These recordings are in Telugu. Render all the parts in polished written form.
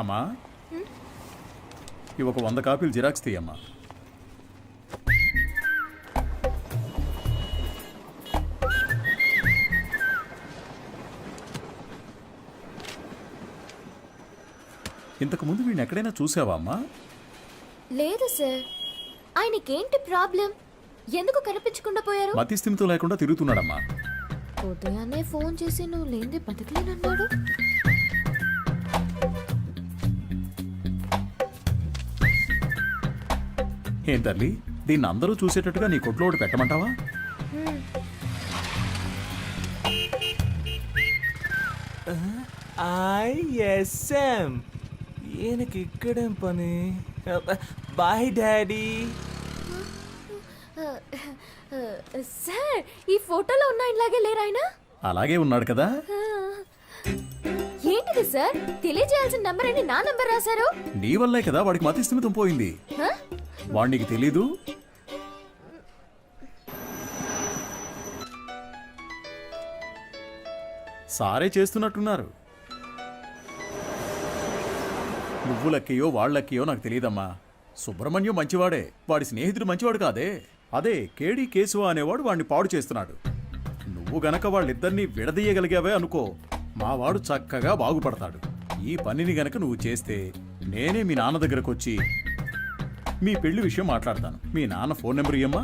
అమ్మా ఇవి ఒక 100 కాపీలు జిరాక్స్ తీయమ్మా. ఇంతకుముందు వీడిని ఎక్కడైనా చూసావా అమ్మా? లేదు సార్. ఆయనకేంటి ప్రాబ్లం? ఎందుకు కనిపించకుండా పోయారు? మతి స్థిమితం లేకుండా తిరుగుతున్నాడమ్మా. ఉదయాన్నే ఫోన్ చేసి నువ్వు లేనిది బతకలేనన్నాడు. ఏం తల్లి, దీన్ని అందరూ చూసేటట్టుగా నీ కొట్లో ఒకటి పెట్టమంటావా? ఐఎస్ఎం ఈయనకి ఇక్కడేం పని? Bye daddy. సార్, ఈ ఫోటోలో ఉన్న ఆయనలాగే లేరు ఆయన? అలాగే ఉన్నాడు కదా. ఏంటిది సార్? తెలియజేయాల్సిన నంబర్ అని నా నంబర్ రాశారు. నీ వల్లే కదా వాడికి మతి స్థిమితం పోయింది. వాడు నీకు తెలీదు? సారే చేస్తున్నట్టున్నారు. నువ్వు లక్కయో వాళ్ళ లక్కయో నాకు తెలియదమ్మా. సుబ్రహ్మణ్యం మంచివాడే, వాడి స్నేహితుడు మంచివాడు కాదే. అదే కేడి కేశవ అనేవాడు వాడిని పాడు చేస్తున్నాడు. నువ్వు గనక వాళ్ళిద్దరినీ విడదీయగలిగావే అనుకో, మావాడు చక్కగా బాగుపడతాడు. ఈ పనిని గనక నువ్వు చేస్తే నేనే మీ నాన్న దగ్గరకు వచ్చి మీ పెళ్లి విషయం మాట్లాడతాను. మీ నాన్న ఫోన్ నెంబర్ ఇయ్యమ్మా.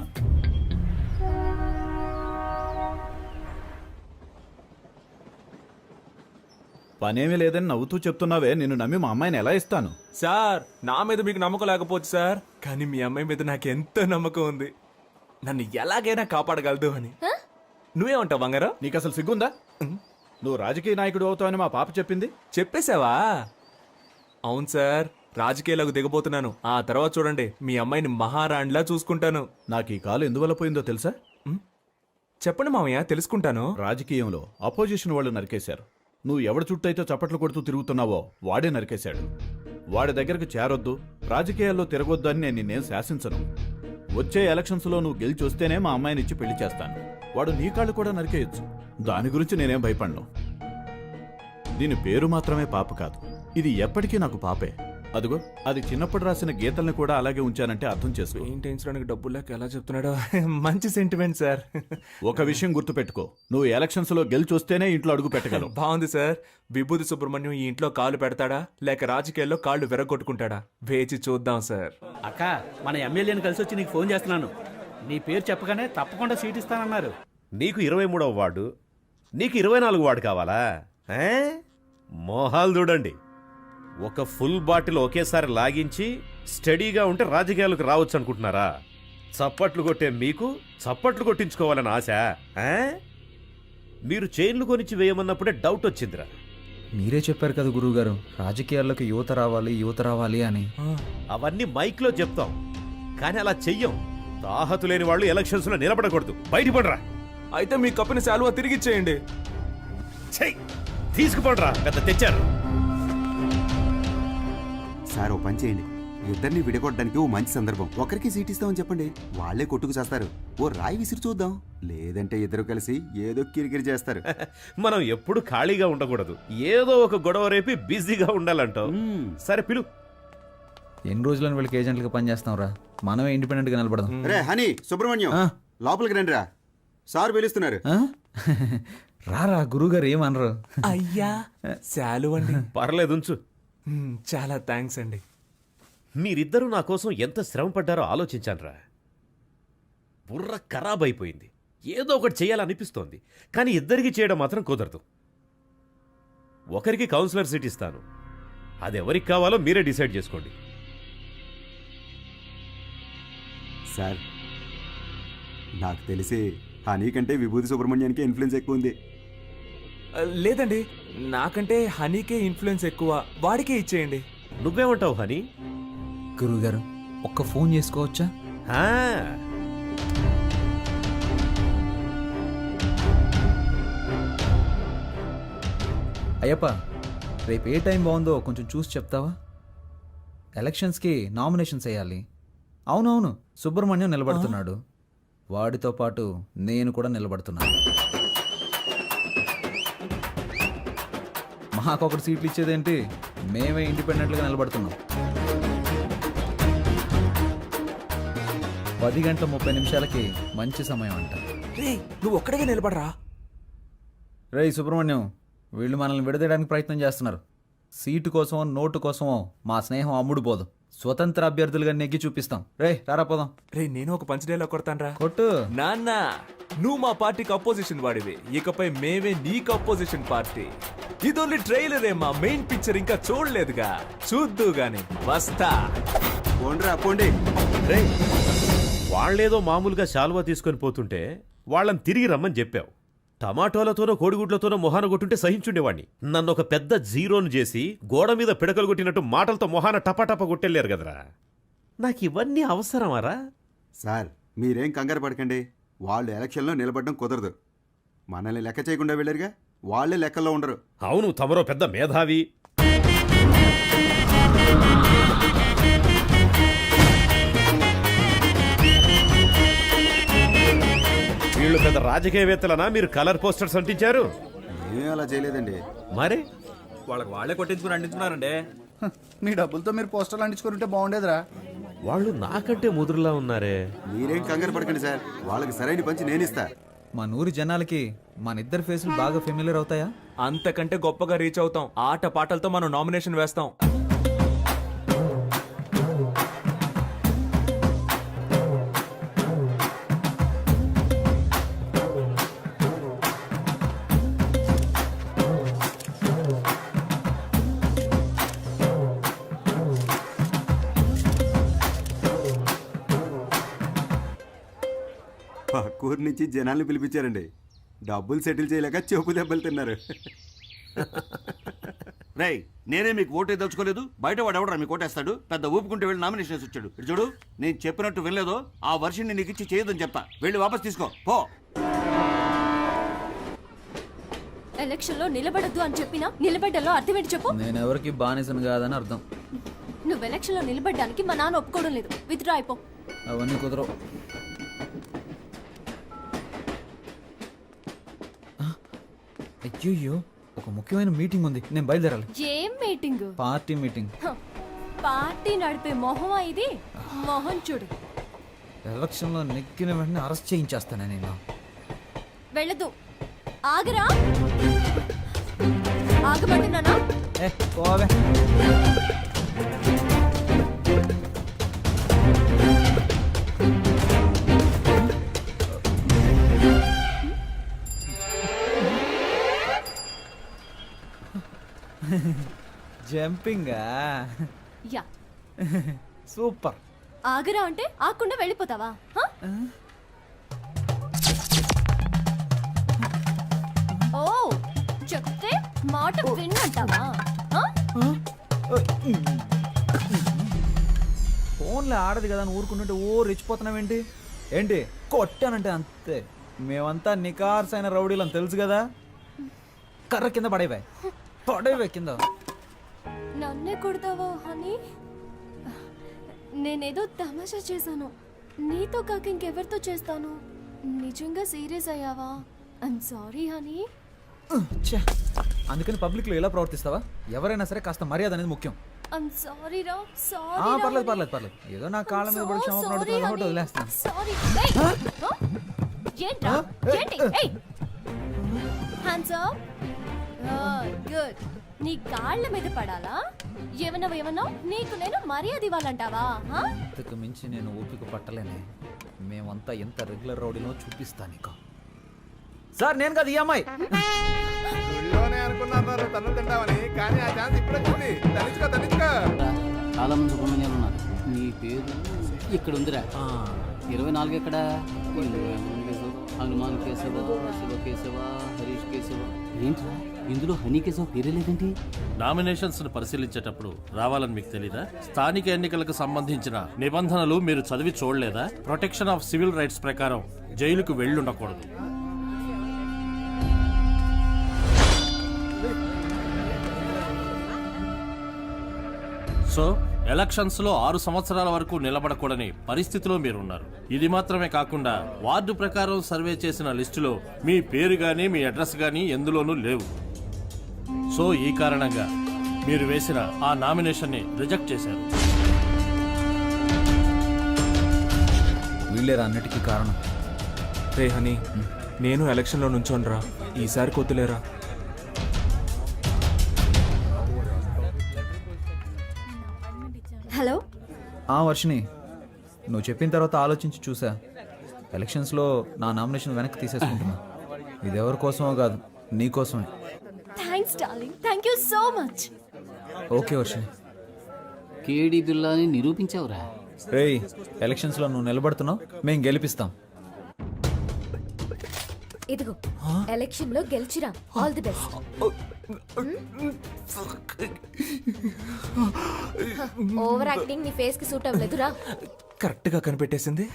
పనేమీ లేదని నవ్వుతూ చెప్తున్నావే, నిన్ను నమ్మి మా అమ్మాయిని ఎలా ఇస్తాను? సార్, నా మీద మీకు నమ్మకం లేకపోవచ్చు సార్, కానీ మీ అమ్మాయి మీద నాకు ఎంతో నమ్మకం ఉంది. నన్ను ఎలాగైనా కాపాడగలదు అని. నువ్వేమంటావు బంగారం? నీకు అసలు సిగ్గుందా? నువ్వు రాజకీయ నాయకుడు అవుతావని మా పాప చెప్పింది. చెప్పేశావా? అవును సార్, రాజకీయాలకు దిగబోతున్నాను. ఆ తర్వాత చూడండి, మీ అమ్మాయిని మహారాణిలా చూసుకుంటాను. నాకు ఈ కాలు ఎందువల్ల పోయిందో తెలుసా? చెప్పండి మామయ్య, తెలుసుకుంటాను. రాజకీయంలో అపోజిషన్ వాళ్ళు నరికేశారు. నువ్వు ఎవడి చుట్టైతే చప్పట్లు కొడుతూ తిరుగుతున్నావో వాడే నరికేశాడు. వాడి దగ్గరకు చేరొద్దు, రాజకీయాల్లో తిరగొద్దు అని నేను నిన్నేం శాసించను. వచ్చే ఎలక్షన్స్లో నువ్వు గెలిచి వస్తేనే మా అమ్మాయిని ఇచ్చి పెళ్లి చేస్తాను. వాడు నీ కాళ్ళు కూడా నరికేయచ్చు. దాని గురించి నేనేం భయపడను. దీని పేరు మాత్రమే పాప కాదు, ఇది ఎప్పటికీ నాకు పాపే. అదిగో, అది చిన్నప్పుడు రాసిన గీతల్ని కూడా అలాగే ఉంచానంటే అర్థం చేసుకో. పెయింటించడానికి డబ్బులు లేక ఎలా చెప్తున్నాడో. మంచి సెంటిమెంట్ సార్. ఒక విషయం గుర్తుపెట్టుకో, నువ్వు ఎలక్షన్స్ లో గెలిచి వస్తేనే ఇంట్లో అడుగు పెట్టగలవు. బాగుంది సార్. విభూతి సుబ్రహ్మణ్యం ఈ ఇంట్లో కాలు పెడతాడా లేక రాజకీయాల్లో కాళ్ళు విరగొట్టుకుంటాడా? వేచి చూద్దాం సార్. అక్క, మన ఎమ్మెల్యేని కలిసి వచ్చి నీకు ఫోన్ చేస్తున్నాను. నీ పేరు చెప్పగానే తప్పకుండా సీట్ ఇస్తానన్నారు. నీకు 23వ వార్డు, నీకు 24 వార్డు కావాలా? మోహాలు చూడండి. ఒక ఫుల్ బాటిల్ ఒకేసారి లాగించి స్టడీగా ఉంటే రాజకీయాలకు రావచ్చు అనుకుంటున్నారా? చప్పట్లు కొట్టే మీకు చప్పట్లు కొట్టించుకోవాలని ఆశ? మీరు చైన్లు కొనిచ్చి వేయమన్నప్పుడే డౌట్ వచ్చిందిరా. మీరే చెప్పారు కదా గురువుగారు, రాజకీయాల్లోకి యువత రావాలి అని. అవన్నీ మైక్లో చెప్తాం, కానీ అలా చెయ్యం. తాహతు లేని వాళ్ళు ఎలక్షన్స్ లో నిలబడకూడదు. బయటపడరా. అయితే మీ కప్పుని శాలువా తిరిగిచ్చేయండి. చెయ్, తీసుకుపడరా. పెద్ద తెచ్చారు సార్. ఓ పని చేయండి, ఇద్దరిని విడగొట్టడానికి ఓ మంచి సందర్భం. ఒకరికి సీట్ ఇస్తామని చెప్పండి, వాళ్లే కొట్టుకు చేస్తారు. ఓ రాయి విసిరి చూద్దాం, లేదంటే ఇద్దరు కలిసి ఏదో కిరికిరి చేస్తారు. మనం ఎప్పుడు ఖాళీగా ఉండకూడదు, ఏదో ఒక గొడవ రేపి బిజీగా ఉండాలంటావు. సరే పిలు. ఎన్ని రోజులని వీళ్ళకి ఏజెంట్లుగా పనిచేస్తాం రా, మనమే ఇండిపెండెంట్ గా నిలబడదాం. రే హనీ, సుబ్రహ్మణ్యం లోపలికి రండి రా, సార్ పిలుస్తున్నారు. రారా, గురువుగారు ఏమనరు. అయ్యా, శాలువ అండి. పర్లేదు, ఉంచు. చాలా థ్యాంక్స్ అండి. మీరిద్దరూ నా కోసం ఎంత శ్రమ పడ్డారో ఆలోచించానురా. బుర్ర ఖరాబ్ అయిపోయింది. ఏదో ఒకటి చేయాలనిపిస్తోంది, కానీ ఇద్దరికి చేయడం మాత్రం కుదరదు. ఒకరికి కౌన్సిలర్ సీట్ ఇస్తాను, అది ఎవరికి కావాలో మీరే డిసైడ్ చేసుకోండి. సార్, నాకు తెలిసి హనీ కంటే విభూతి సుబ్రహ్మణ్యానికి ఇన్ఫ్లుయెన్స్ ఎక్కువ ఉంది. లేదండి, నాకంటే హనీకే ఇన్ఫ్లుయెన్స్ ఎక్కువ, వాడికే ఇచ్చేయండి. నువ్వేమంటావు హనీ? గురువుగారు, ఒక్క ఫోన్ చేసుకోవచ్చా? అయ్యప్ప, రేపు ఏ టైం బాగుందో కొంచెం చూసి చెప్తావా? ఎలక్షన్స్కి నామినేషన్స్ వేయాలి. అవునవును, సుబ్రహ్మణ్యం నిలబడుతున్నాడు, వాడితో పాటు నేను కూడా నిలబడుతున్నాను. మాకొకటి సీట్లు ఇచ్చేదేంటి, మేమే ఇండిపెండెంట్గా నిలబడుతున్నాం. 10:30 మంచి సమయం అంట. రే నువ్వు ఒక్కడిగా నిలబడరా. రేయ్ సుబ్రహ్మణ్యం, వీళ్ళు మనల్ని విడదీయడానికి ప్రయత్నం చేస్తున్నారు. సీటు కోసమో నోటు కోసమో మా స్నేహం అమ్ముడు పోదు. స్వతంత్ర అభ్యర్థులుగా నెగ్గి చూపిస్తాం. రే రారా పోదాం. రే నేను ఒక పంచ్ డైలాగ్ కొడతాను. కొట్టు. నాన్న నువ్వు మా పార్టీకి అపోజిషన్ వాడివి, ఇకపై మేమే నీకు అపోజిషన్ పార్టీ. ఇది ఓన్లీ ట్రైలర్ ఏమా, మెయిన్ పిక్చర్ ఇంకా చూడలేదుగా, చూద్దు గాని వస్తా. పోండ్రా పోండి. రే వాళ్ళేదో మామూలుగా శాలువా తీసుకొని పోతుంటే వాళ్ళని తిరిగి రమ్మని చెప్పావు. టమాటోలతోనో కోడిగుడ్లతోనో మొహాన కొట్టుంటే సహించుండేవాణ్ణి. నన్ను ఒక పెద్ద జీరోను చేసి గోడ మీద పిడకలు కొట్టినట్టు మాటలతో మొహాన టపాటపా కొట్టెళ్ళారు కదరా. నాకు ఇవన్నీ అవసరమారా? సార్ మీరేం కంగారు పడకండి, వాళ్ళు ఎలక్షన్లో నిలబడడం కుదరదు. మనల్ని లెక్క చేయకుండా వెళ్ళారుగా, వాళ్ళే లెక్కల్లో ఉండరు. అవును, తమరో పెద్ద మేధావి. వీళ్ళు పెద్ద రాజకీయవేత్తలనా మీరు కలర్ పోస్టర్స్ అంటించారు? ఏమీ అలా చేయలేదండి. మరి వాళ్ళకి వాళ్ళే కొట్టించుకుని అంటించుకున్నారండి. మీ డబ్బులతో మీరు పోస్టర్లు అంటించుకుంటే బాగుండేదిరా. వాళ్ళు నాకంటే ముదురులా ఉన్నారే. మీరేం కంగారు పడకండి సార్, వాళ్ళకి సరైన పంచి నేనిస్తా. మా నూరి జనాలకి మన ఇద్దరు ఫేసులు బాగా ఫెమిలియర్ అవుతాయా? అంతకంటే గొప్పగా రీచ్ అవుతాం. ఆట పాటలతో మనం నామినేషన్ వేస్తాం. పక్కూరు నుంచి జనాల్ని పిలిపించారండి. డబ్బులు సెటిల్ చేయలేక చెప్పు దెబ్బలు తిన్నారు. రేయ్ నేనే మీకు ఓటే దలుచుకోలేదు, బయట వాడు ఎవడరా మీకు ఓటేస్తాడు? పెద్ద ఊపుకుంటే వెళ్ళి నామినేషన్ వేసి వచ్చాడు. ఇటు చూడు, నేను చెప్పినట్టు వినలేదో ఆ వర్షన్ని నీకు ఇచ్చి చేయదని చెప్తా. వెళ్ళి వాపస్ తీసుకో పో. ఎలక్షన్ లో నిలబడద్దు అని చెప్పినా నిలబడ్డలో అర్థం ఏంటి చెప్పు. నేను ఎవరికి బానిసను కాదని అర్థం. నువ్వు ఎలక్షన్ లో నిలబడ్డానికి మా నాన్న ఒప్పుకోవడం లేదు. విత్డ్రా అయిపో. అవన్నీ కుదరవు. అయ్యో, ఒక ముఖ్యమైన మీటింగ్ ఉంది, నేను బయలుదేరాలి. ఏం మీటింగ్? Party meeting. పార్టీ నడిపే మొహమా ఇది? మొహం చూడు. ఎలక్షన్లో నెగ్గిన వెంటనే అరెస్ట్ చేయించేస్తానే నేను. వెళ్ళదు. ఆగరా. ఆగమంటున్నానా? పోవే. జంపింగా? యా. సూపర్. ఆగరా అంటే ఆకుండా వెళ్ళిపోతావా? హ? ఓ చెప్తే మాట విన్నంటావా? హ? ఫోన్లో ఆడదు కదా అని ఊరుకుంటుంటే ఓ రెచ్చిపోతున్నావేంటి? ఏంటి కొట్టానంటే అంతే. మేమంతా నికార్సైన రౌడీలు అని తెలుసు కదా. కర్ర కింద పడేవే, పడేవే కింద. నన్నే కొడతావా హనీ? నేనేదో తమాషా చేశాను. నీతో కాక ఇంకెవరితో చేస్తాను? నిజంగా సీరియస్ అయ్యావా? I'm sorry honey. అందుకని పబ్లిక్లో ఎలా ప్రవర్తిస్తావా? ఎవరైనా సరే కాస్త మర్యాద అనేది ముఖ్యం. ఐమ్ సారీ రా. సారీ. పర్లేదు పర్లేదు పర్లేదు. ఏదో నా కాళ్ళ మీద పడి క్షమాపణ అడుగుతున్నాను కాబట్టి వదిలేస్తాను. సారీ. ఏంట్రా? ఏంటి? ఏయ్. Hands up. గుడ్. నీ కాళ్ళ మీద పడాలా? ఏమన్నా నీకు నేను మర్యాద ఇవ్వాలంటావా? ఇంతకు మించి నేను ఓపిక పట్టలేనే. మేమంతా ఎంత రెగ్యులర్ రౌడీనో చూపిస్తా నీకు. సార్ నేను కదా ఈ అమ్మాయి. చాలా మంది సుబ్రహ్మణ్యాలు ఉన్నారు. నీ పేరు ఇక్కడ ఉందిరా. 24 ఎక్కడ? హనుమాన్ కేశవ, శివ కేశవ, హరీష్ కేశవ. ఏంట్రా ఇందులో హనీ కేశవ పేరే లేదేంటి? నామినేషన్స్ ను పరిశీలించేటప్పుడు రావాలని మీకు తెలీదా? స్థానిక ఎన్నికలకు సంబంధించిన నిబంధనలు మీరు చదివి చూడలేదా? ప్రొటెక్షన్ ఆఫ్ సివిల్ రైట్స్ ప్రకారం జైలుకు వెళ్ళుండకూడదు. సో ఎలక్షన్స్ లో 6 సంవత్సరాల వరకు నిలబడకూడని పరిస్థితిలో మీరున్నారు. ఇది మాత్రమే కాకుండా వార్డు ప్రకారం సర్వే చేసిన లిస్టులో మీ పేరు గానీ మీ అడ్రస్ గానీ ఎందులోనూ లేవు. సో ఈ కారణంగా మీరు వేసిన ఆ నామినేషన్ని రిజెక్ట్ చేశారు. వీళ్ళేరా అన్నిటికీ కారణం. రే హనీ, నేను ఎలక్షన్లో నుంచోనరా, ఈసారి కొద్దులేరా. హలో. వర్షిని, నువ్వు చెప్పిన తర్వాత ఆలోచించి చూసా. ఎలక్షన్స్లో నా నామినేషన్ వెనక్కి తీసేసుకుంటున్నా. ఇది ఎవరి కోసమో కాదు, నీ కోసమే. Thanks darling, thank you so much. Okay Varshini. కేడి బిల్లాని నిరూపించావురా. రేయ్, ఎలక్షన్స్లో నువ్వు నిలబడుతున్నావు, మేము గెలిపిస్తాం. ఇదిగో ఎలక్షన్ లో గెలిచిరా. All the best. Over acting నీ ఫేస్ కి సూట్ అవ్వలేదురా. కరెక్ట్గా కనిపెట్టేసింది.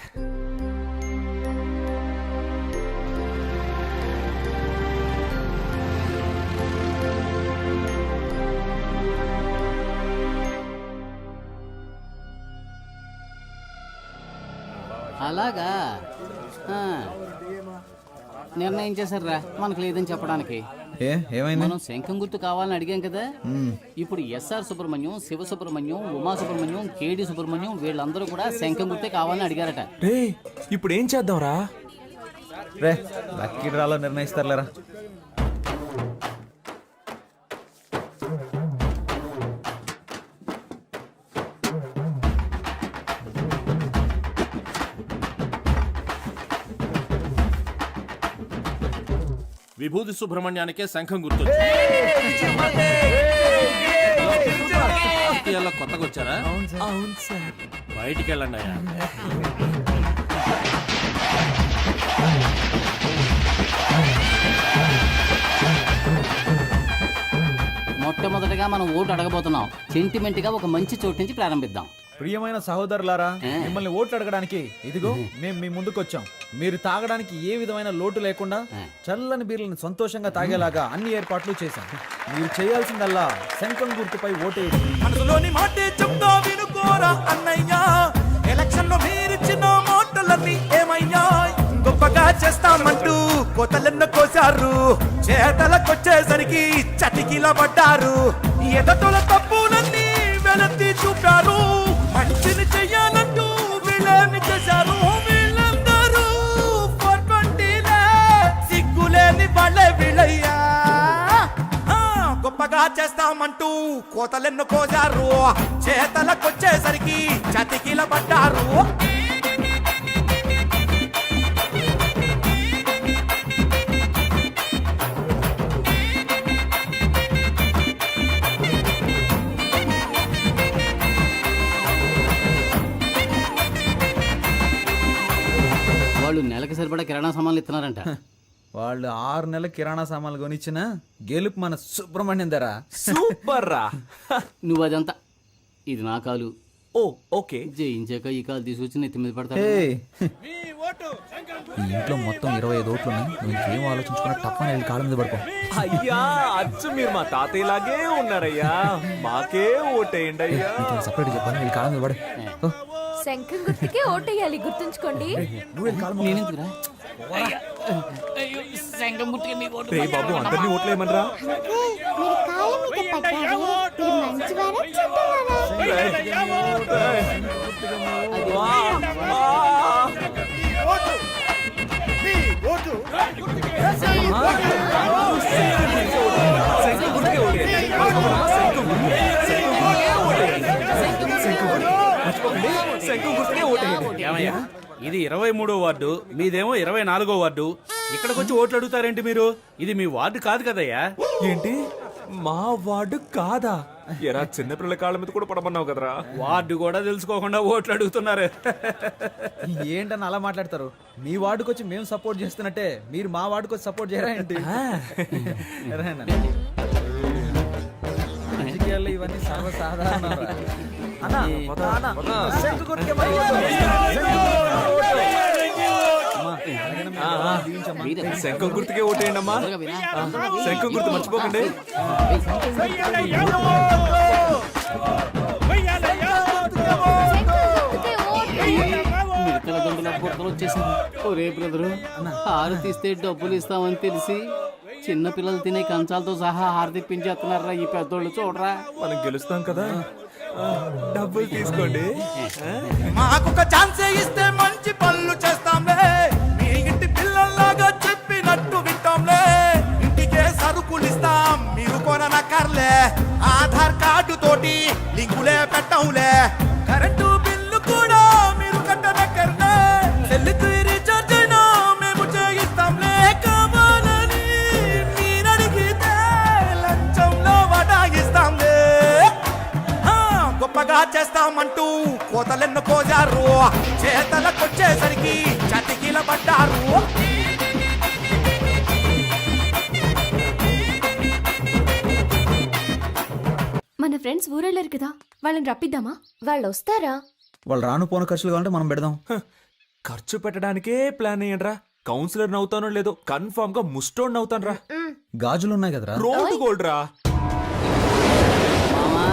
అలాగా ఆ. నిర్ణయం చేశారా మనకు లేదని చెప్పడానికి. ఏమైంది? మనం శంఖం గుర్తు కావాలని అడిగాం కదా. ఇప్పుడు ఎస్ఆర్ సుబ్రహ్మణ్యం, శివ సుబ్రహ్మణ్యం, ఉమా సుబ్రహ్మణ్యం, కేడి సుబ్రహ్మణ్యం వీళ్ళందరూ కూడా శంఖం గుర్తే కావాలని అడిగారట. రే ఇప్పుడు ఏం చేద్దాంరా? రే లక్కీ డ్రాలో నిర్ణయిస్తారులేరా. విభూతి సుబ్రహ్మణ్యానికే శంఖం గుర్తు. కొత్తగా వచ్చారా? అవును సార్. బయటికి వెళ్ళండి అయ్యా. మొట్టమొదటిగా మనం ఓటు అడగబోతున్నాం. సెంటిమెంట్ గా ఒక మంచి చోటు నుంచి ప్రారంభిద్దాం. ప్రియమైన సహోదరులారా, మిమ్మల్ని ఓట్లు అడగడానికి ఇదిగో మేము మీ ముందుకు వచ్చాం. మీరు తాగడానికి ఏ విధమైన లోటు లేకుండా చల్లని బీర్లను సంతోషంగా తాగేలాగా అన్ని ఏర్పాట్లు చేశాం. మీరు చేయాల్సిందల్లా శంఖం గుర్తుపై ఓటేయండి. మనసులోని మాటే చెప్తా వినుకోరా అన్నయ్యా, ఎలక్షన్ లో మీరిచ్చిన మాటలన్నీ ఏమయ్యా? గొప్పగా చేస్తామంటూ కోతలెన్నో కోసారు, చేతలకొచ్చేసరికి చటికిల పడ్డారు. ఎదటల తప్పులన్నీ వెలత్తి చూపారు, మంచిని చెయ్యాలంటూ వీళ్ళని చేశారు. వీళ్ళందరూ 420లే, సిగ్గులేని వాళ్ళే వీళ్ళయ్యా. గొప్పగా చేస్తామంటూ కోతలెన్నో కోసారు, చేతలకొచ్చేసరికి చతికిల పడ్డారు. వాళ్ళు నెలకు సరిపడా కిరాణా సామాన్లు ఇస్తున్నారంట. వాళ్ళు 6 నెలల కిరాణా సామాన్లు కొనిచ్చిన గెలుపు మన సుబ్రహ్మణ్యం ధర. సూపర్ రా. నువ్వు అదంతా, ఇది నా కాలు. ఓ ఓకే. జయించాక ఈ కాలు తీసుకొచ్చి నెత్తి మీద పడతా. ఈ ఇంట్లో మొత్తం 25 ఓట్లు ఉన్నాయి. నువ్వు ఇంకేం ఆలోచించుకున్నా తప్పని వెళ్ళి కాళ్ళ మీద పడుకో. అయ్యా అచ్చు మీరు మా తాతయ్యలాగే ఉన్నారయ్యా, మాకే ఓటేయండి అయ్యా. సపరేట్ చెప్పాను, వెళ్ళి కాళ్ళ మీద పడే. శంఖం గుర్తుకే ఓటేయాలి, గుర్తుంచుకోండి. నేనెందుకురా? శంఖం గుర్తుకే మీ ఓటు. రే బాబు, అందరినీ ఓట్లేయమనరా. ఏమయ్యా, ఇది 23వ వార్డు, మీదేమో 24వ వార్డు. ఇక్కడికి వచ్చి ఓట్లు అడుగుతారేంటి మీరు? ఇది మీ వార్డు కాదు కదయ్యా. ఏంటి మా వార్డు కాదా? ఎరా చిన్నపిల్లల కాళ్ళ మీద కూడా పడమన్నావు కదరా. వార్డు కూడా తెలుసుకోకుండా ఓట్లు అడుగుతున్నారు. ఏంటని అలా మాట్లాడతారు? మీ వార్డుకి వచ్చి మేము సపోర్ట్ చేస్తున్నట్టే మీరు మా వార్డుకి వచ్చి సపోర్ట్ చేయరా ఏంటి? రాజకీయాల్లో ఇవన్నీ సర్వసాధారణం. శంఖం గుర్తుకే ఓటేయండి అమ్మా. శంఖం గుర్తు మర్చిపోకండి. మిడతల గంటల బుట్టలు వచ్చేసింది. ఒరే బ్రదరు, హారు తీస్తే డబ్బులు ఇస్తామని తెలిసి చిన్న పిల్లలు తినే కంచాలతో సహా హారతిప్పించేస్తున్నారా ఈ పెద్దోళ్ళు చూడరా. మనం గెలుస్తాం కదా. డబ్బులు తీసుకోండి. మాకు ఒక ఛాన్స్ ఇస్తే మంచి పనులు చేస్తాంలే, మీ ఇంటి పిల్లల్లాగా చెప్పినట్టు వింటాంలే, ఇంటికే సరుకులు ఇస్తాం మీరు కొననక్కర్లే, ఆధార్ కార్డు తోటి లింకులే పెట్టంలే, కరెంటు బిల్లు కూడా మీరు కట్టనక్కర్లే, సెల్లుకు రీఛార్జ్ అయినా మేము చేయిస్తాంలే, కావాలని మీరడిగితే లంచంలో వడాయిస్తాంలే, గొప్పగా చేస్తామంటూ కోతలెన్ను కోజారు, చేతలకొచ్చేసరికి చతికిల పడ్డారు. మన ఫ్రెండ్స్ ఊరెళ్ళారు కదా, వాళ్ళని రప్పిద్దామా? వాళ్ళు వస్తారా? వాళ్ళు రాను పోను ఖర్చులు కావాలంటే మనం పెడదాం. ఖర్చు పెట్టడానికే ప్లాన్ అయ్యండ్రా. కౌన్సిలర్ నవ్వుతానో లేదో కన్ఫర్మ్ గా ముస్టోడ్ నవ్వుతాను రా. గాజులు ఉన్నాయి కదరా. రోడ్డు గోల్డ్ రా. మామా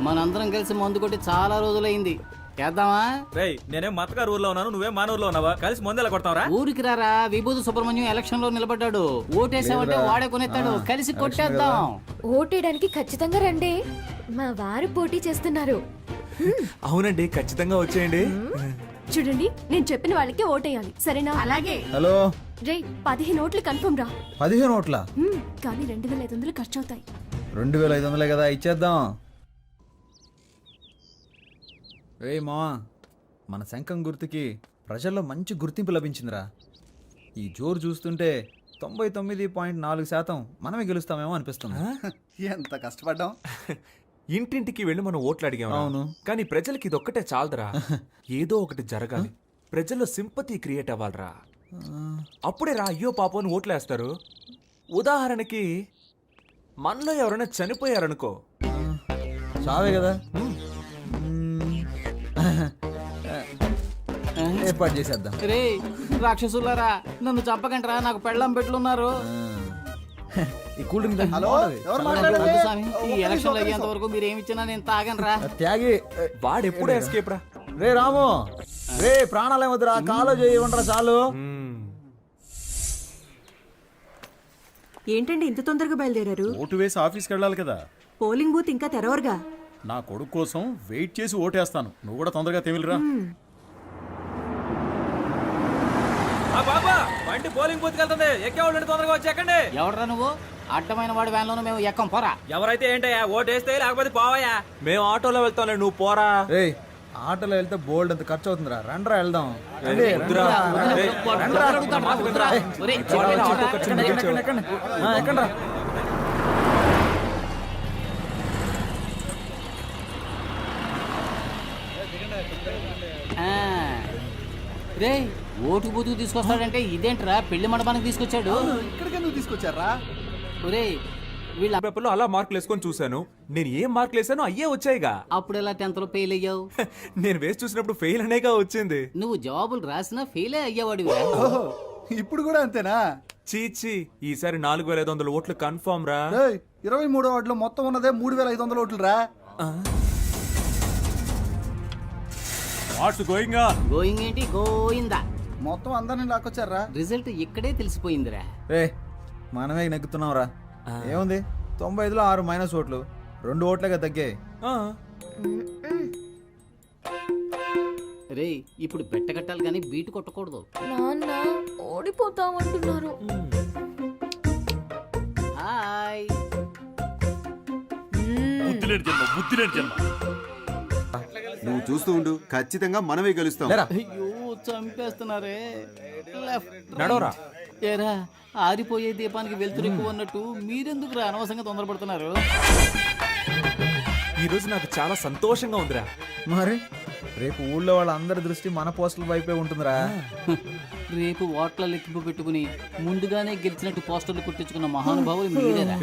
మనందరం కలిసి మందు కొట్టి చాలా రోజులైంది, చేద్దామా? రేయ్, నేనేం మతగారు ఊర్లో ఉన్నాను, నువ్వేం మానూరులో ఉన్నావా? కలిసి ముందెలా కొడతావరా? ఊరికి రారా, విభూతి సుబ్రహ్మణ్యం ఎలక్షన్ లో నిలబడ్డాడు, ఓటేసామంటే వాడే కొనేస్తాడు, కలిసి కొట్టేద్దాం. ఓటేయడానికి ఖచ్చితంగా రండి, మా వారు పోటీ చేస్తున్నారు. అవునండి, ఖచ్చితంగా వచ్చేయండి. చూడండి, నేను చెప్పిన వాళ్ళకి ఓటేయాలి, సరేనా? అలాగే. హలో రే, 15 ఓట్లు కన్ఫర్మ్ రా. 15 ఓట్ల కానీ 2500 ఖర్చు అవుతాయి. 2500 కదా, ఇచ్చేద్దాం. రే మావా, మన శంఖం గుర్తుకి ప్రజల్లో మంచి గుర్తింపు లభించిందిరా. ఈ జోరు చూస్తుంటే 99.4% మనమే గెలుస్తామేమో అనిపిస్తుంది. ఎంత కష్టపడ్డాం. ఇంటింటికి వెళ్ళి మనం ఓట్లు అడిగాం. అవును. కానీ ప్రజలకి ఇదొక్కటే చాలదురా. ఏదో ఒకటి జరగాలి, ప్రజల్లో సింపతి క్రియేట్ అవ్వాలరా. అప్పుడే రా అయ్యో పాపని ఓట్లేస్తారు. ఉదాహరణకి మనలో ఎవరైనా చనిపోయారనుకో, చావే కదా, ఏర్పాటు చేసేద్దాం. రే రాక్షసులారా, నన్ను చంపకంటరా, నాకు పెళ్ళం పెట్లున్నారు. ఈ కూల్ డ్రింక్ హలో, ఎవరు వద్దు మాట్లాడేది? స్వామి, ఈ ఎలక్షన్ అయ్యేంత వరకు మీరు ఏమి ఇచ్చినా నేను తాగనరా. త్యాగి. వాడెప్పుడే ఎస్కేప్ రా. రే రాము, రే ప్రాణాలే వద్దురా, కాలో చేయి ఉండరా చాలు. ఏంటండి ఇంత తొందరగా బయలుదేరారు? ఓటు వేసి ఆఫీస్కి వెళ్ళాలి కదా. పోలింగ్ బూత్ ఇంకా తెరవరుగా. నా కొడుకు కోసం వెయిట్ చేసి ఓటేస్తాను. నువ్వు కూడా తొందరగా తెమిలిరా. బాబా, బండి పోలింగ్ బూత్ వెళ్తుంది, ఎక్కేవాళ్ళు తొందరగా వచ్చి ఎక్కండి. ఎవడరా నువ్వు? అడ్డమైన వాడి వ్యాన్లోనూ మేము ఎక్కం, పోరా. ఎవరైతే ఏంటయ్యా, ఓటేస్తే లేకపోతే పోవయ్యా. మేము ఆటోలో వెళ్తాంలే, నువ్వు పోరా. రే ఆటోలో వెళ్తే బోల్డ్ అంత ఖర్చు అవుతుందిరా, రండ్రా వెళ్దాం. రండి, వద్దురా. రండి. ఏయ్, వద్దురా, వద్దురా. ఒరేయ్, చెప్పేనా, ఆటో ఖర్చు ఎక్కండి, మిగిల్చావు. ఎక్కండి, ఎక్కండి రా. రే ఓటు బూతుకు తీసుకొస్తాడంటే ఇదేంట్రా, పెళ్లి మండపానికి తీసుకొచ్చాడు. ఇక్కడికి ఎందుకు తీసుకొచ్చారా? ఒరే వీళ్ళ పేపర్లో అలా మార్కులు వేసుకొని చూశాను. నేను ఏం మార్కులు వేసానో అయ్యే వచ్చాయిగా. అప్పుడు ఎలా 10th లో ఫెయిల్ అయ్యావు? నేను వేసి చూసినప్పుడు ఫెయిల్ అనేగా వచ్చింది. నువ్వు జవాబులు రాసినా ఫెయిలే అయ్యేవాడు. ఓహో, ఇప్పుడు కూడా అంతేనా? చీచి, ఈసారి 4500 ఓట్లు కన్ఫర్మ్ రా. 23వ వార్డులో మొత్తం ఉన్నదే 3500 ఓట్లు రా. What's going on? గోయింగ్ ఏంటి, గోయిందా. మొత్తం అందరిని లాక్కొచ్చారా? రిజల్ట్ ఇక్కడే తెలిసిపోయిందిరా. రే మనమే నెగ్గుతున్నాం రా. ఏముంది, 95లో 6 మైనస్ ఓట్లు, 2 ఓట్లేగా తగ్గాయి. రే ఇప్పుడు బెట్ట కట్టాలి కానీ బీటు కొట్టకూడదు. నాన్న ఓడిపోతామంటున్నారు. హాయ్. నువ్వు చూస్తూ ఉండు, ఖచ్చితంగా మనమే గెలుస్తాం. లేరా. అయ్యో చంపేస్తున్నారే. లెఫ్ట్ నడవరా. ఏరా, ఆరిపోయే దీపానికి వెళ్తురు ఎక్కువ ఉన్నట్టు మీరెందుకు రా అనవసరంగా తొందరపడుతున్నారు? ఈ రోజు నాకు చాలా సంతోషంగా ఉందిరా. మరి రేపు ఊళ్ళో వాళ్ళందరి దృష్టి మన పోస్టుల వైపే ఉంటుందిరా. రేపు ఓట్ల లెక్కింపు పెట్టుకుని ముందుగానే గెలిచినట్టు పోస్టర్లు కుట్టించుకున్న మహానుభావులు మీరేరా.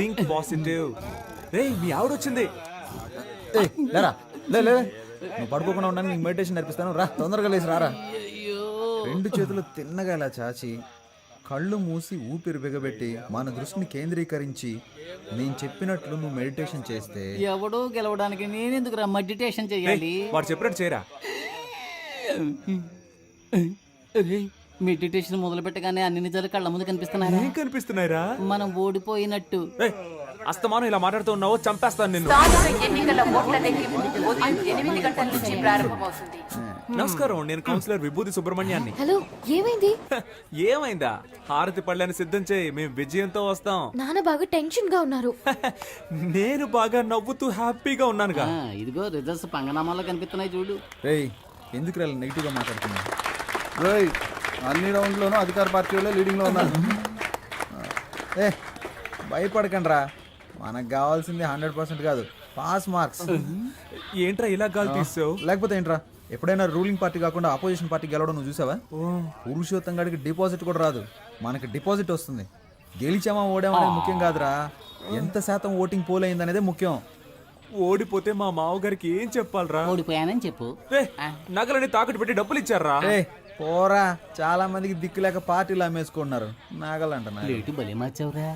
Think positive. రేయ్, మీ ఆవిడొచ్చింది. ఏయ్, లేరా, లే లే, నువ్వు పడుకోకుండా ఉండడానికి నీకు మెడిటేషన్ నేర్పిస్తాను రా. తొందరగా లేచి రారా. అయ్యో, 2 చేతులు తిన్నగా ఇలా చాచి కళ్ళు మూసి ఊపిరి బిగబెట్టి మన దృష్టిని కేంద్రీకరించి నేను చెప్పినట్లు నువ్వు మెడిటేషన్ చేస్తే ఎవడో గెలవడానికి నేనెందుకు రా మెడిటేషన్ చేయాలి? వాడు చెప్పినట్టు చేయరా. రే మెడిటేషన్ మొదలు పెట్టగానే అన్ని నిజాలు కళ్ళ ముందు కనిపిస్తున్నాయా? ఏం కనిపిస్తున్నాయిరా? మనం ఓడిపోయినట్టు. ఏయ్, అస్తమానం ఇలా మాట్లాడుతూ ఉన్నావు, చంపేస్తాను నిన్ను. నమస్కారం, నేను కౌన్సిలర్ విభూతి సుబ్రహ్మణ్యాన్ని. హలో, ఏమైంది? ఏమైందా? హారతి పళ్ళని సిద్ధం చేయి, మేము విజయంతో వస్తాం. నాన్న బాగా టెన్షన్ గా ఉన్నారు. నేను బాగా నవ్వుతూ హ్యాపీగా ఉన్నానుగా. ఇదిగో రిజల్ట్స్ పంగనామాల్లో కనిపిస్తున్నాయి చూడు. రేయ్ ఎందుకు రా నెగిటివ్ గా మాట్లాడుతున్నా? రేయ్, అన్ని రౌండ్లోనూ అధికార పార్టీ వాళ్ళే లీడింగ్లో ఉన్నారు. ఏ భయపడకండి రా, మనకు కావాల్సింది 100% కాదు, పాస్ మార్క్స్. ఏంట్రా ఇలా గాలి తీసావు? లేకపోతే ఏంట్రా, ఎప్పుడైనా రూలింగ్ పార్టీ కాకుండా అపోజిషన్ పార్టీ గెలవడం నువ్వు చూసావా? పురుషోత్తం గాడికి డిపాజిట్ కూడా రాదు, మనకి డిపాజిట్ వస్తుంది. గెలిచామా ఓడామా అనేది ముఖ్యం కాదురా, ఎంత శాతం ఓటింగ్ పోల్ అయింది అనేది ముఖ్యం. ఓడిపోతే మా మావగారికి ఏం చెప్పాలరా? ఓడిపోయానని చెప్పు. నగలని తాకట్టు పెట్టి డబ్బులు ఇచ్చారా? పోరా, చాలా మందికి దిక్కు లేక పార్టీలు అమ్మేసుకుంటున్నారు. నాగలంట లేటు బలి మార్చావురా.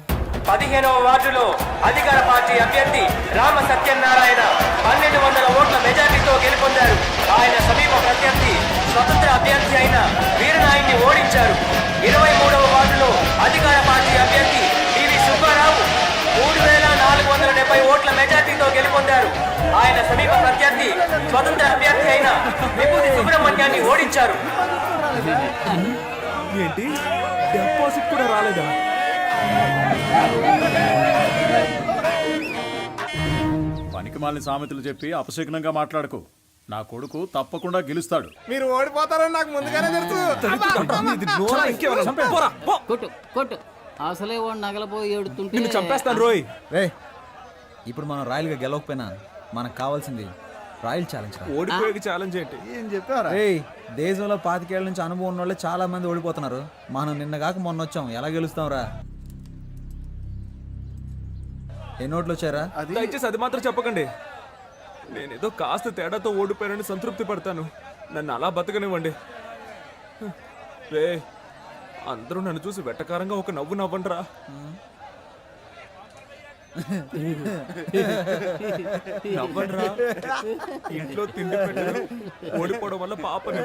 15వ వార్డులో అధికార పార్టీ అభ్యర్థి రామ సత్యనారాయణ 1200 ఓట్ల మెజార్టీతో గెలుపొందారు. ఆయన సమీప ప్రత్యర్థి స్వతంత్ర అభ్యర్థి అయిన వీరనాయుడిని ఓడించారు. 23వ వార్డులో అధికార పార్టీ అభ్యర్థి పివి సుబ్బారావు 3470 ఓట్ల మెజార్టీతో గెలుపొందారు. ఆయన సమీప ప్రత్యర్థి స్వతంత్ర అభ్యర్థి అయిన విభూతి సుబ్రహ్మణ్యాన్ని ఓడించారు. ఏంటి, డిపాజిట్ కూడా రాలేదా? పనికిమాలిన సామెతలు చెప్పి అపశకునంగా మాట్లాడకు. నా కొడుకు తప్పకుండా గెలుస్తాడు. మీరు ఓడిపోతారని నాకు ముందుగానే తెలుసు. కొట్టు కొట్టు, అసలే వాడు నగలపోయి ఏడుతుంటే చంపేస్తాను రోయ్. రే, ఇప్పుడు మనం రాయల్గా గెలవకపోయినా మనకు కావాల్సింది రాయల్ ఛాలెంజ్. ఓడిపోయే ఛాలెంజ్ ఏంటి? ఏం చెప్పారా? ఏయ్, దేశంలో 25 ఏళ్ల నుంచి అనుభవం ఉన్న వాళ్ళే చాలా మంది ఓడిపోతున్నారు. మనం నిన్న కాక మొన్న వచ్చాం, ఎలా గెలుస్తాం రా? ఎన్ని ఓట్లు వచ్చారా? దయచేసి అది మాత్రం చెప్పకండి. నేనేదో కాస్త తేడాతో ఓడిపోయానని సంతృప్తి పడతాను. నన్ను అలా బతకనివ్వండి. రే, అందరూ నన్ను చూసి వెట్టకారంగా ఒక నవ్వు నవ్వండిరా. నవ్వండిరా. ఇంట్లో తిండి పెట్టారు, ఓడిపోవడం వల్ల పాపని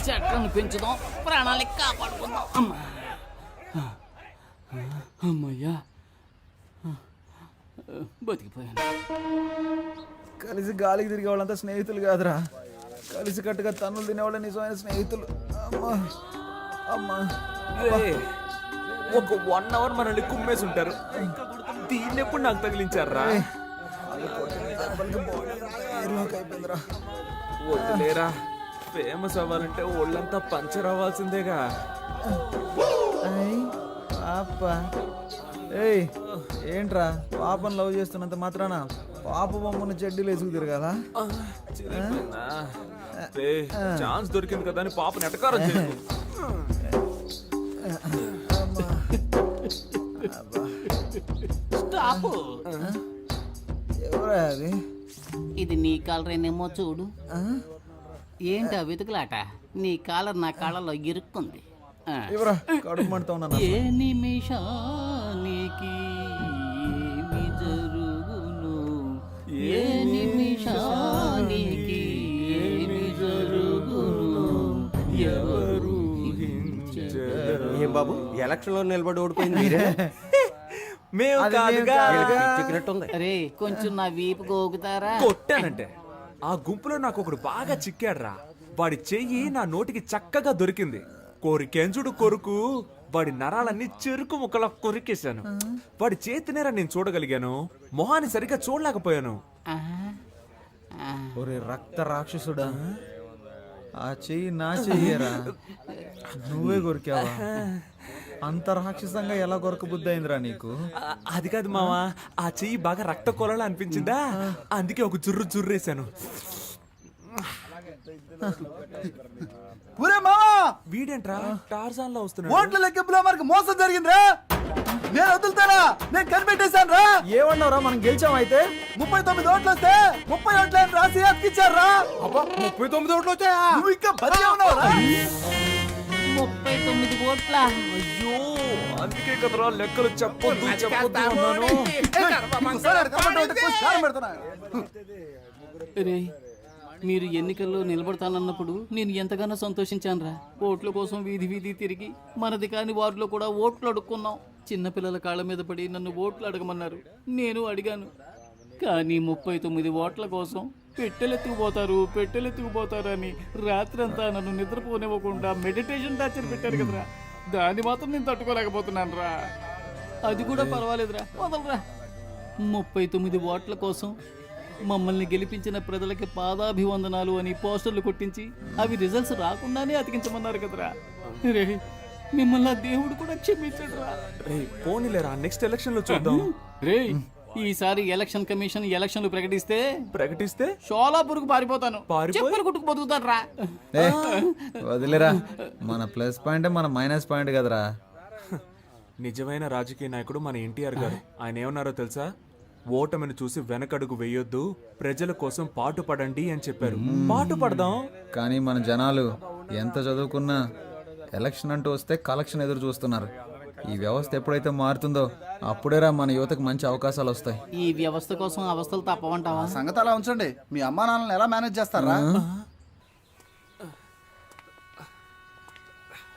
చెట్లను పెంచుదాం, ప్రాణాలు కాపాడుకుందాం. అమ్మయ్యా, బతికిపోయాను. కలిసి గాలికి తిరిగే వాళ్ళంతా స్నేహితులు కాదురా, కలిసి కట్టుగా తన్నులు తినేవాళ్ళ నిజమైన స్నేహితులు. అమ్మా అమ్మా, ఒక 1 అవర్ మనల్ని కుమ్మేసి ఉంటారు. దీన్ని ఎప్పుడు నాకు తగిలించారా? వద్దులేరా, ఫేమస్ అవ్వాలంటే ఒళ్ళంతా పంచర్ అవ్వాల్సిందేగా. పాప, ఏయ్ ఏంట్రా, పాపను లవ్ చేస్తున్నంత మాత్రాన పాప బొమ్మను చెడ్డీలు వేసుకు తిరగాల? ఛాన్స్ దొరికింది కదా అని పాపని ఎటకారం చేయకు. స్టాప్. ఎవరా అది? ఇది నీ కాలరేనేమో చూడు. ఏంటా వెతుకులాట? నీ కాలర్ నా కాళ్ళలో ఇరుక్కుంది. ఎవరా కడుపు మంటతో ఉన్నా? ఏ నిమిషానికి ఏమి జరుగును? ఏ నిమిషానికి ఏమి జరుగును ఎవరు ఏం బాబు ఎలక్షన్ లో నిలబడి ఓడిపోయింది మేము అది మేము కాదుగా. చెప్పినట్టుంది అరే కొంచెం నా వీపు గోగుతారా కొట్టానంటే ఆ గుంపులో నాకు ఒకడు బాగా చిక్కాడ్రా. వాడి చెయ్యి నా నోటికి చక్కగా దొరికింది. కోరికెంజుడు కొరుకు వాడి నరాలన్నీ చెరుకు ముక్కలా కొరికేశాను. వాడి చేతినేరా నేను చూడగలిగాను, మొహాన్ని సరిగ్గా చూడలేకపోయాను. ఒరే రక్త రాక్షసుడా, ఆ చెయ్యి నా చెయ్యరా, నువ్వే కొరికావా? అంత రాక్షసంగా ఎలా కొరక బుద్ధి అయిందిరా నీకు? అది కాదు మావా, ఆ చెయ్యి బాగా రక్త కొలలా అనిపించిందా, అందుకే ఒక జుర్రేశాను. ఒరే మావా, వీడేంట్రా టార్జాన్ లో వస్తున్నాడు. ఓట్ల లెక్కింపులో మనకు మోసం జరిగిందిరా. నేను వదులుతానా? నేను కనిపెట్టేశాను రా. ఏమన్నావురా, మనం గెలిచాం. అయితే 39 ఓట్లు వస్తే 30 ఓట్లని రాసి అతికిచ్చారా? 39 ఓట్లు వచ్చాయా? నువ్వు ఇంకా బతికే ఉన్నావురా? 39 ఓట్ల అయ్యో, అందుకే కదరా లెక్కలు చెప్పొద్దు అన్నాను. రే మీరు ఎన్నికల్లో నిలబడతానన్నప్పుడు నేను ఎంతగానో సంతోషించానురా. ఓట్ల కోసం వీధి వీధి తిరిగి మనది కాని వారిలో కూడా ఓట్లు అడుక్కున్నాం. చిన్నపిల్లల కాళ్ళ మీద పడి నన్ను ఓట్లు అడగమన్నారు, నేను అడిగాను. కానీ 39 ఓట్ల కోసం పెట్టెలెత్తుకుపోతారు అని రాత్రంతా నన్ను నిద్రపోనివ్వకుండా మెడిటేషన్ టార్చర్ పెట్టారు కదరా. దాన్ని మాత్రం నేను తట్టుకోలేకపోతున్నాను రా. అది కూడా పర్వాలేదురా, వదలరా. 39 ఓట్ల కోసం మమ్మల్ని గెలిపించిన ప్రజలకి పాదాభివందనాలు అని పోస్టర్లు కొట్టించి అవి రిజల్ట్స్ రాకుండానే అతికించమన్నారు కదరా. రే మిమ్మల్ని ఆ దేవుడు కూడా క్షమించడురా. రే పోనీలేరా, నెక్స్ట్ ఎలక్షన్ లో చూద్దాం. రే ఈసారి ఎలక్షన్ కమిషన్ ఎలక్షన్లు ప్రకటిస్తే షోలాపూర్కు పారిపోతాను, చెప్పులు కుట్టుకు బతుకుతాను రా. వదిలేరా, మన ప్లస్ పాయింట్ మన మైనస్ పాయింట్ కదరా. నిజమైన రాజకీయ నాయకుడు మన ఎన్టీఆర్ గారు. ఆయన ఏమన్నారో తెలుసా? ఓటమిని చూసి వెనకడుగు వేయొద్దు, ప్రజల కోసం పాటు పడండి అని చెప్పారు. పాటు పడదాం. కానీ మన జనాలు ఎంత చదువుకున్నా ఎలక్షన్ అంటూ వస్తే కలెక్షన్ ఎదురు చూస్తున్నారు. ఈ వ్యవస్థ ఎప్పుడైతే మారుతుందో అప్పుడేరా మన యువతకు మంచి అవకాశాలు వస్తాయి. ఈ వ్యవస్థ కోసం అవస్థలు తప్పవంటావా? సంగతి అలా ఉంచండి, మీ అమ్మా నాన్నలు ఎలా మేనేజ్ చేస్తారా?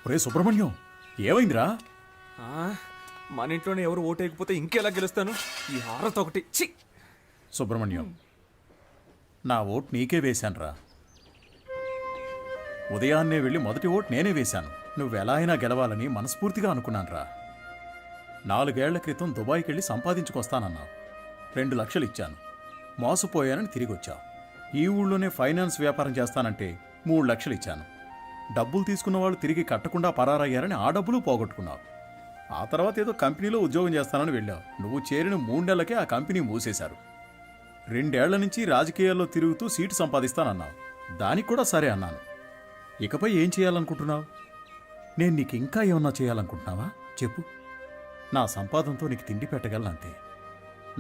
ఒరే సుబ్రహ్మణ్యం, ఏమైందిరా? మన ఇంట్లోనే ఎవరు ఓటేయకపోతే ఇంకెలా గెలుస్తాను? ఈ హారత ఒకటి. ఛీ! సుబ్రహ్మణ్యం, నా ఓటు నీకే వేశానురా. ఉదయాన్నే వెళ్ళి మొదటి ఓటు నేనే వేశాను. నువ్వెలా అయినా గెలవాలని మనస్ఫూర్తిగా అనుకున్నానురా. 4 ఏళ్ల క్రితం దుబాయ్కి వెళ్ళి సంపాదించుకొస్తానన్నావు. 2 లక్షలు ఇచ్చాను, మోసపోయానని తిరిగొచ్చావు. ఈ ఊళ్ళోనే ఫైనాన్స్ వ్యాపారం చేస్తానంటే 3 లక్షలు ఇచ్చాను. డబ్బులు తీసుకున్న వాళ్ళు తిరిగి కట్టకుండా పరారయ్యారని ఆ డబ్బులు పోగొట్టుకున్నావు. ఆ తర్వాత ఏదో కంపెనీలో ఉద్యోగం చేస్తానని వెళ్ళావు. నువ్వు చేరిన 3 నెలలకే ఆ కంపెనీ మూసేశారు. 2 ఏళ్ల నుంచి రాజకీయాల్లో తిరుగుతూ సీటు సంపాదిస్తానన్నావు. దానికి కూడా సరే అన్నాను. ఇకపై ఏం చేయాలనుకుంటున్నావు? నేను నీకు ఇంకా ఏమన్నా చేయాలనుకుంటున్నావా చెప్పు. నా సంపాదనతో నీకు తిండి పెట్టగలనంతే.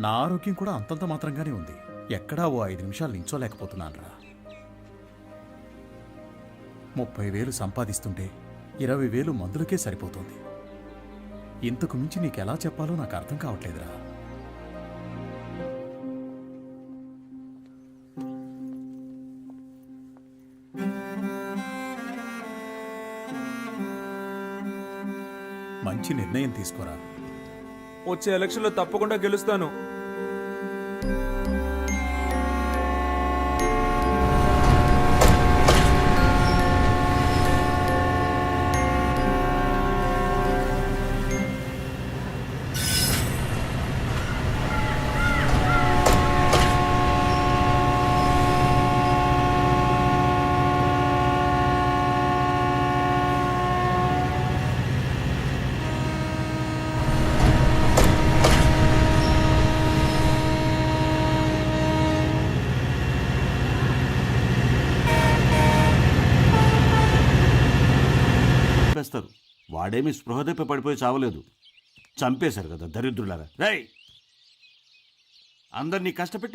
నా ఆరోగ్యం కూడా అంతంత మాత్రంగానే ఉంది. ఎక్కడా ఓ 5 నిమిషాలు నించోలేకపోతున్నానురా. 30,000 సంపాదిస్తుంటే 20,000 మందులకే సరిపోతుంది. ఇంతకు మించి నీకెలా చెప్పాలో నాకు అర్థం కావట్లేదురా. మంచి నిర్ణయం తీసుకోరా. వచ్చే ఎలక్షన్ లో తప్పకుండా గెలుస్తాను. వాడేమి స్పృహ తప్పి పడిపోయి చావలేదు, చంపేశారు కదా దరిద్రులారా. రేయ్, అందరినీ కష్టపెట్టి